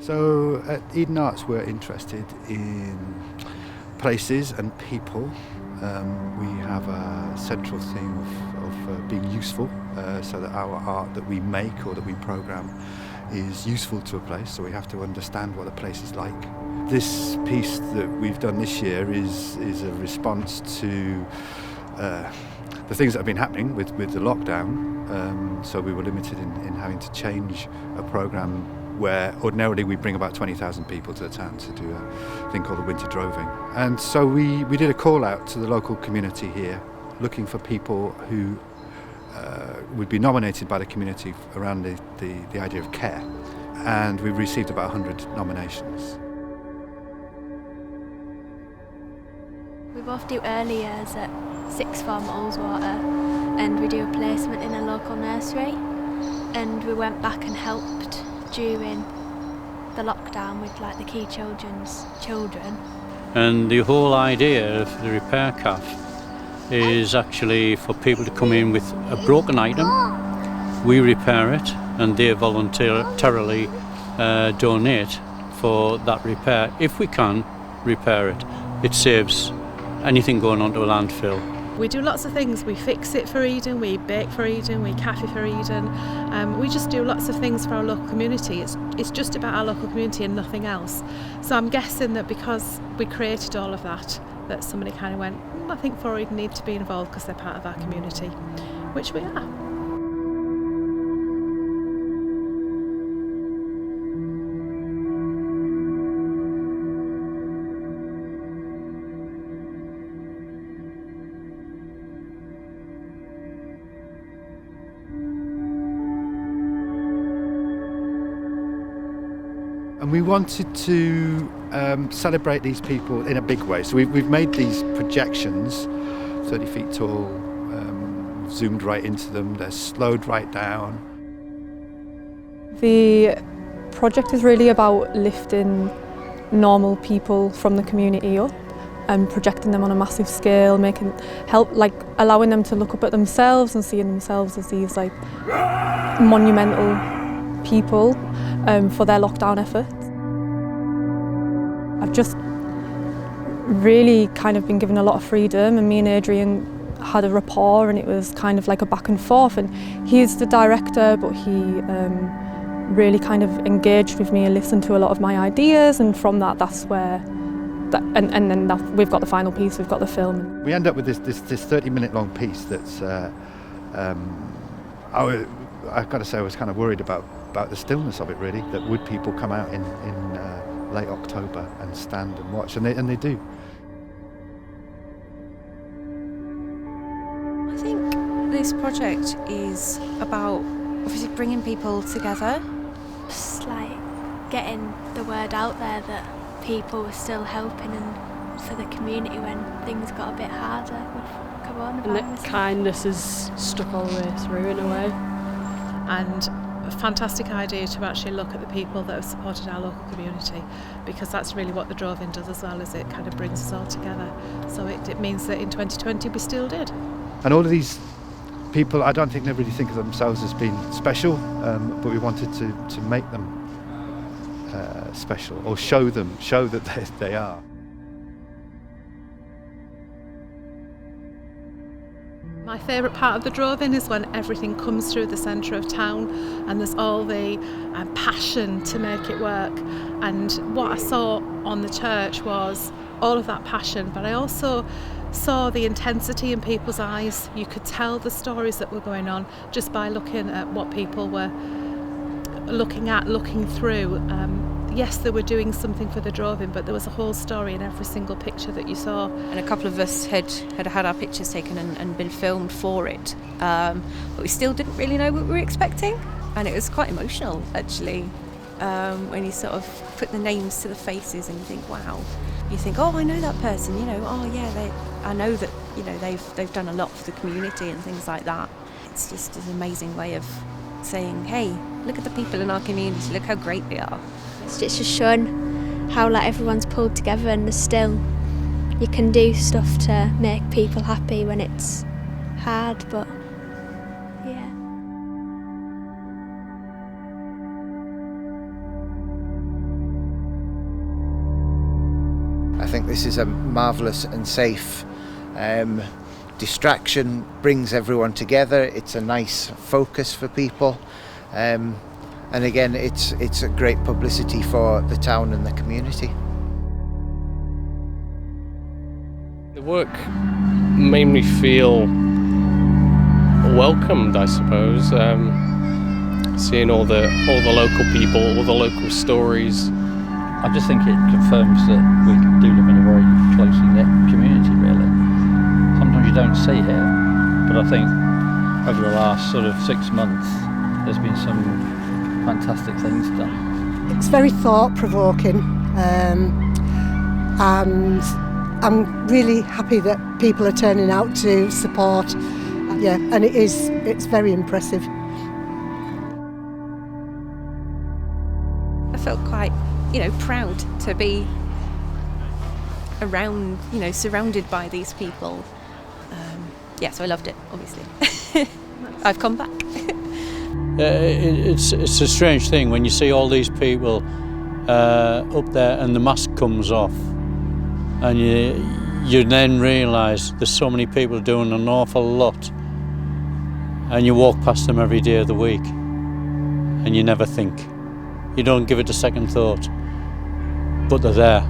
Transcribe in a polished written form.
So at Eden Arts we're interested in places and people. We have a central theme of being useful, so that our art that we make or that we program is useful to a place, so we have to understand what a place is like. This piece that we've done this year is a response to the things that have been happening with the lockdown, so we were limited in having to change a programme where ordinarily we bring about 20,000 people to the town to do a thing called the winter droving. And so we did a call out to the local community here, looking for people who would be nominated by the community around the idea of care. And we received about 100 nominations. We both do early years at sixth form at Ullswater, and we do a placement in a local nursery, and we went back and helped during the lockdown with like the key children's children. And the whole idea of the repair cafe is actually for people to come in with a broken item, we repair it, and they voluntarily donate for that repair. If we can repair it, it saves anything going onto a landfill. We do lots of things. We fix it for Eden, we bake for Eden, we cafe for Eden. We just do lots of things for our local community. It's just about our local community and nothing else. So I'm guessing that because we created all of that somebody kind of went, I think 4 Eden need to be involved because they're part of our community, which we are. And we wanted to celebrate these people in a big way. So we've made these projections, 30 feet tall, zoomed right into them, they're slowed right down. The project is really about lifting normal people from the community up and projecting them on a massive scale, allowing them to look up at themselves and seeing themselves as these like monumental people for their lockdown efforts. I've just really kind of been given a lot of freedom, and me and Adrian had a rapport, and it was kind of like a back and forth, and he's the director, but he really kind of engaged with me and listened to a lot of my ideas, and from that, we've got the final piece, we've got the film. We end up with this 30-minute long piece that's I've got to say I was kind of worried about the stillness of it, really, that would people come out in late October and stand and watch, and they do. I think this project is about obviously bringing people together. Just like getting the word out there that people were still helping and for the community when things got a bit harder with coronavirus. And that kindness is stuck all the way through in a way. And a fantastic idea to actually look at the people that have supported our local community, because that's really what the Drove-In does as well, is it kind of brings us all together. So it means that in 2020 we still did. And all of these people, I don't think they really think of themselves as being special, but we wanted to make them special, or show that they are. My favourite part of the Drove-In is when everything comes through the centre of town and there's all the passion to make it work. And what I saw on the church was all of that passion, but I also saw the intensity in people's eyes. You could tell the stories that were going on just by looking at what people were looking through. Yes, they were doing something for the Drove-In, but there was a whole story in every single picture that you saw. And a couple of us had our pictures taken and been filmed for it, but we still didn't really know what we were expecting, and it was quite emotional actually, when you sort of put the names to the faces and you think, wow, you think, oh, I know that person, oh yeah, I know that, they've done a lot for the community and things like that. It's just an amazing way of saying, hey, look at the people in our community, look how great they are. It's just showing how like everyone's pulled together, and you can do stuff to make people happy when it's hard, but yeah. this is a marvellous and safe distraction, brings everyone together. It's a nice focus for people. And again, it's a great publicity for the town and the community. The work made me feel welcomed, I suppose. Seeing all the local people, all the local stories. I just think it confirms that we do live in a very closely knit community, really. Sometimes you don't see it, but I think over the last sort of 6 months there's been some fantastic things done. It's very thought-provoking, and I'm really happy that people are turning out to support. Yeah, and it's very impressive. I felt quite, proud to be around, surrounded by these people. So I loved it, obviously. I've come back. It's a strange thing when you see all these people up there and the mask comes off, and you then realise there's so many people doing an awful lot, and you walk past them every day of the week and you never think. You don't give it a second thought, but they're there.